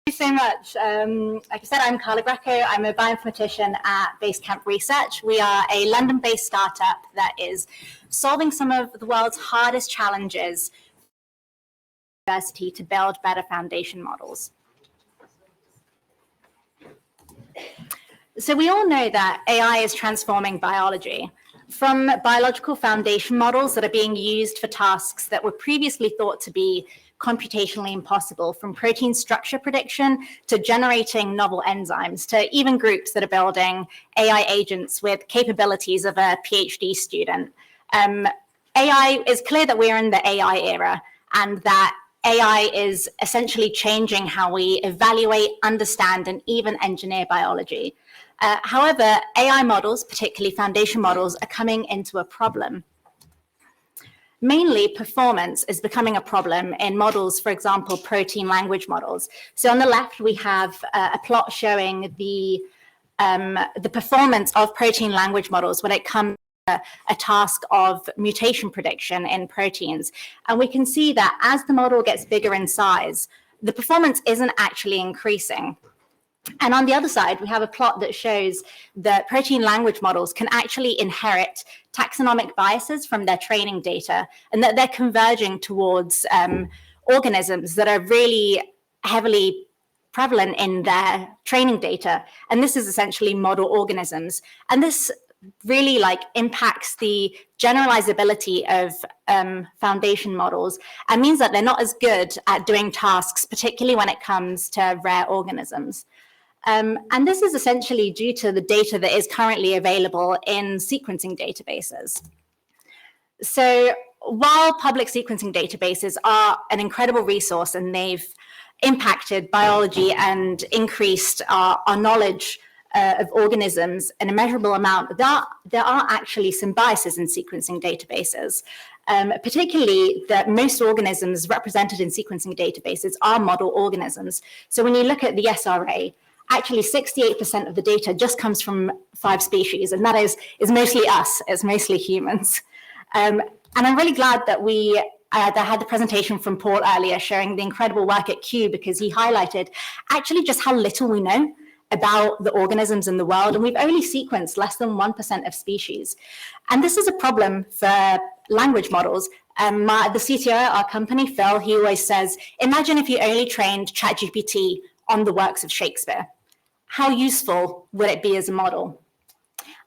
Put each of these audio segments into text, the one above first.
Thank you so much. Like I said, I'm Carla Greco. I'm a bioinformatician at Basecamp Research. We are a London-based startup that is solving some of the world's hardest challenges for university to build better foundation models. So we all know that AI is transforming biology. From biological foundation models that are being used for tasks that were previously thought to be computationally impossible, from protein structure prediction to generating novel enzymes, to even groups that are building AI agents with capabilities of a PhD student. AI is clear that we're in the AI era, and that AI is essentially changing how we evaluate, understand, and even engineer biology. However, AI models, particularly foundation models, are coming into a problem. Mainly, performance is becoming a problem in models, for example, protein language models. So on the left, we have a plot showing the performance of protein language models when it comes to a task of mutation prediction in proteins. And we can see that as the model gets bigger in size, the performance isn't actually increasing. And on the other side, we have a plot that shows that protein language models can actually inherit taxonomic biases from their training data, and that they're converging towards organisms that are really heavily prevalent in their training data. And this is essentially model organisms. And this really impacts the generalizability of foundation models, and means that they're not as good at doing tasks, particularly when it comes to rare organisms. And this is essentially due to the data that is currently available in sequencing databases. So while public sequencing databases are an incredible resource and they've impacted biology and increased our knowledge of organisms an immeasurable amount, there are actually some biases in sequencing databases, particularly that most organisms represented in sequencing databases are model organisms. So when you look at the SRA, actually 68% of the data just comes from 5 species, and that is mostly us, it's mostly humans. And I'm really glad that I had the presentation from Paul earlier showing the incredible work at Kew, because he highlighted actually just how little we know about the organisms in the world, and we've only sequenced less than 1% of species. And this is a problem for language models. The CTO at our company, Phil, he always says, imagine if you only trained ChatGPT on the works of Shakespeare. How useful would it be as a model?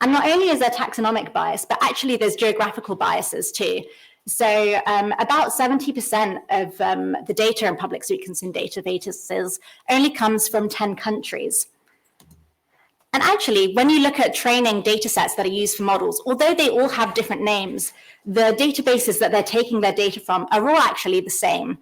And not only is there taxonomic bias, but actually there's geographical biases too. So about 70% of the data in public sequencing databases only comes from 10 countries. And actually, when you look at training data sets that are used for models, although they all have different names, the databases that they're taking their data from are all actually the same.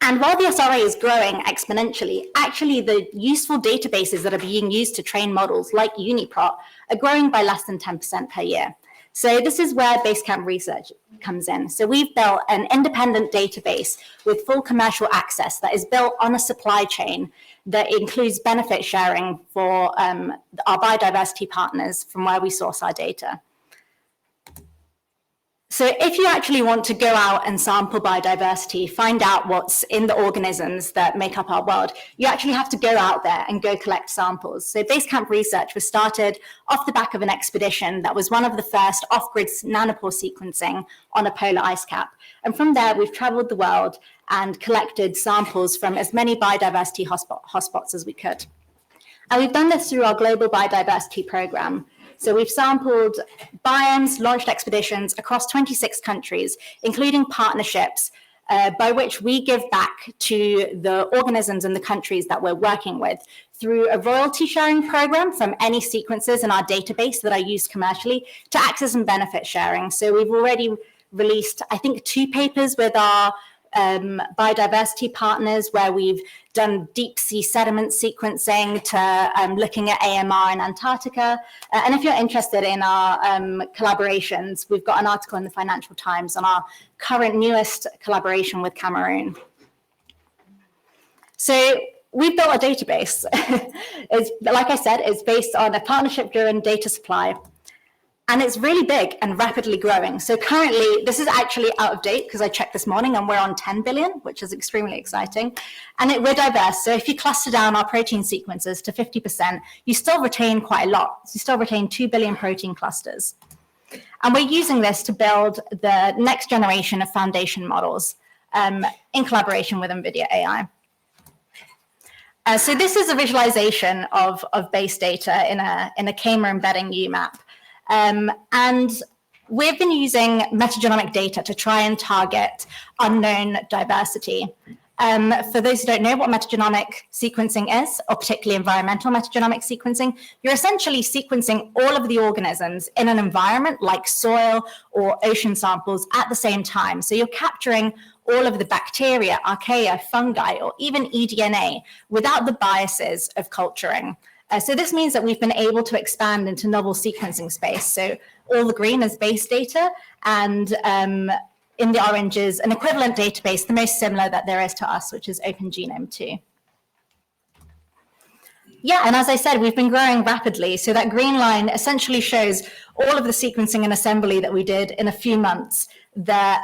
And while the SRA is growing exponentially, actually the useful databases that are being used to train models like UniProt are growing by less than 10% per year. So this is where Basecamp Research comes in. So we've built an independent database with full commercial access that is built on a supply chain that includes benefit sharing for our biodiversity partners from where we source our data. So if you actually want to go out and sample biodiversity, find out what's in the organisms that make up our world, you actually have to go out there and go collect samples. So Basecamp Research was started off the back of an expedition that was one of the first off-grid nanopore sequencing on a polar ice cap. And from there, we've traveled the world and collected samples from as many biodiversity hotspots as we could. And we've done this through our global biodiversity program. So we've sampled biomes, launched expeditions across 26 countries, including partnerships by which we give back to the organisms in the countries that we're working with through a royalty sharing program from any sequences in our database that are used commercially to access and benefit sharing. So we've already released, I think, 2 papers with our biodiversity partners where we've done deep sea sediment sequencing to looking at AMR in Antarctica. And if you're interested in our collaborations, we've got an article in the Financial Times on our current newest collaboration with Cameroon. So we've built a database. Like I said, it's based on a partnership-driven data supply. And it's really big and rapidly growing. So currently, this is actually out of date because I checked this morning and we're on 10 billion, which is extremely exciting. And we're diverse. So if you cluster down our protein sequences to 50%, you still retain quite a lot. So you still retain 2 billion protein clusters. And we're using this to build the next generation of foundation models in collaboration with NVIDIA AI. So this is a visualization of base data in a K-mer embedding UMAP. And we've been using metagenomic data to try and target unknown diversity. For those who don't know what metagenomic sequencing is, or particularly environmental metagenomic sequencing, you're essentially sequencing all of the organisms in an environment like soil or ocean samples at the same time. So you're capturing all of the bacteria, archaea, fungi, or even eDNA without the biases of culturing. So this means that we've been able to expand into novel sequencing space. So all the green is base data, and in the orange is an equivalent database, the most similar that there is to us, which is Open Genome 2. Yeah, and as I said, we've been growing rapidly. So that green line essentially shows all of the sequencing and assembly that we did in a few months that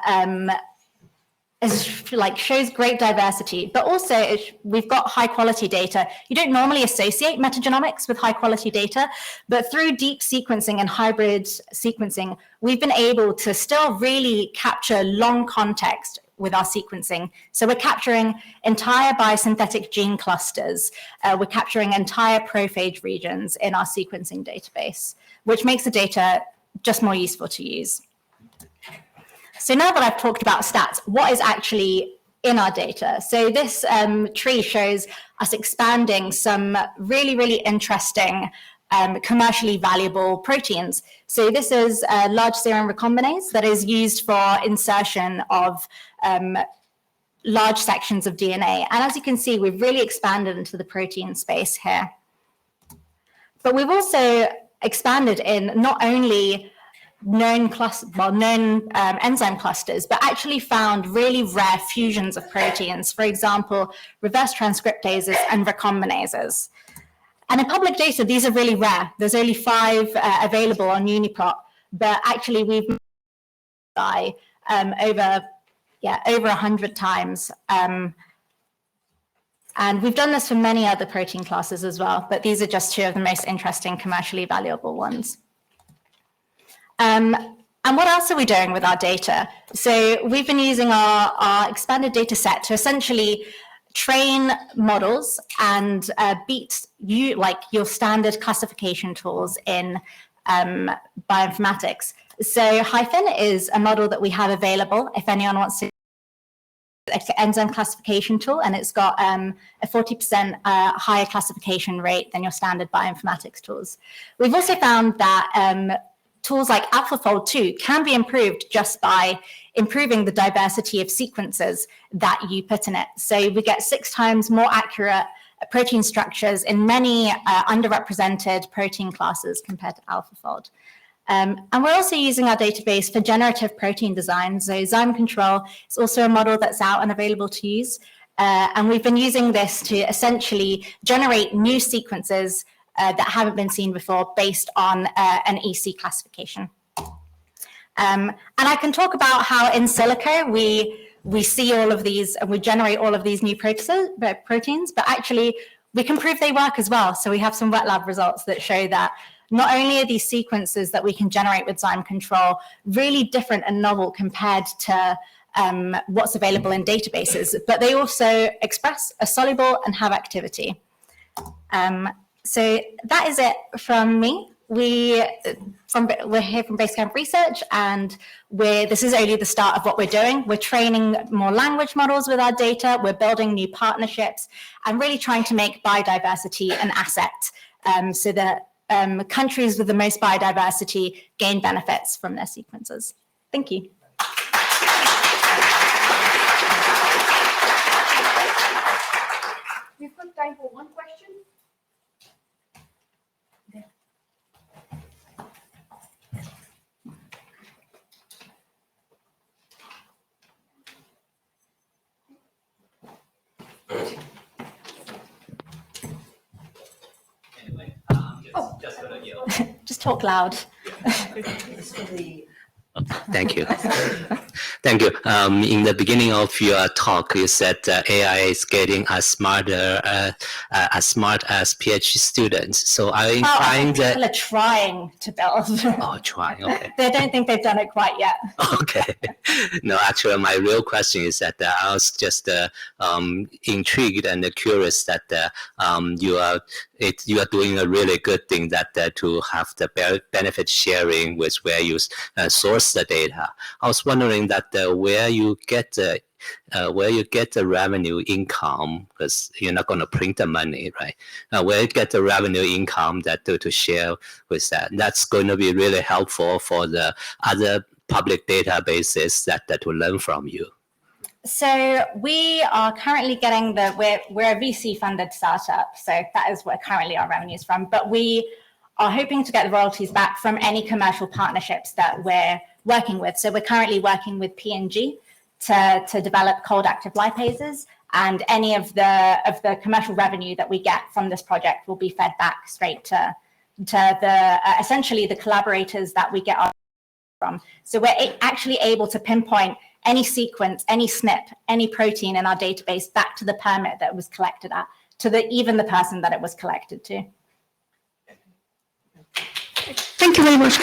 shows great diversity, but also we've got high quality data. You don't normally associate metagenomics with high quality data, but through deep sequencing and hybrid sequencing, we've been able to still really capture long context with our sequencing. So we're capturing entire biosynthetic gene clusters. We're capturing entire prophage regions in our sequencing database, which makes the data just more useful to use. So now that I've talked about stats, what is actually in our data? So this tree shows us expanding some really, really interesting commercially valuable proteins. So this is a large serine recombinase that is used for insertion of large sections of DNA. And as you can see, we've really expanded into the protein space here. But we've also expanded in not only known enzyme clusters, but actually found really rare fusions of proteins, for example, reverse transcriptases and recombinases. And in public data, these are really rare. There's only 5 available on UniProt, but actually we've by over 100 times. And we've done this for many other protein classes as well, but these are just 2 of the most interesting commercially valuable ones. And what else are we doing with our data? So we've been using our expanded data set to essentially train models and beat your standard classification tools in bioinformatics. So Hyphen is a model that we have available if anyone wants to. It's an enzyme classification tool, and it's got a 40% higher classification rate than your standard bioinformatics tools. We've also found that tools like AlphaFold 2 can be improved just by improving the diversity of sequences that you put in it. So we get 6 times more accurate protein structures in many underrepresented protein classes compared to AlphaFold. And we're also using our database for generative protein design. So Zyme Control is also a model that's out and available to use. And we've been using this to essentially generate new sequences that haven't been seen before based on an EC classification. And I can talk about how in silico we see all of these and we generate all of these new proteins, but actually we can prove they work as well. So we have some wet lab results that show that not only are these sequences that we can generate with Zyme Control really different and novel compared to what's available in databases, but they also express, are soluble, and have activity. So that is it from me. We're here from Basecamp Research, and this is only the start of what we're doing. We're training more language models with our data. We're building new partnerships and really trying to make biodiversity an asset so that countries with the most biodiversity gain benefits from their sequences. Thank you. We've got time for one question. Just talk loud. Thank you. Thank you. In the beginning of your talk, you said AI is getting as smart as PhD students. So are you implying that people are trying to build? Oh, trying. Okay. They don't think they've done it quite yet. Okay. No, actually, my real question is that I was just intrigued and curious that you are doing a really good thing that to have the benefit sharing with where you source the data. I was wondering that where you get the revenue income, because you're not going to print the money, right? Where you get the revenue income that to share with that. That's going to be really helpful for the other public databases that to learn from you. So we are currently getting we're a VC funded startup. So that is where currently our revenue is from. But we are hoping to get the royalties back from any commercial partnerships that we're working with. So we're currently working with P&G to develop cold active lipases, and any of the commercial revenue that we get from this project will be fed back straight to the essentially the collaborators that we get our from. So we're actually able to pinpoint any sequence, any SNP, any protein in our database back to the permit that it was collected at, to even the person that it was collected to. Thank you very much,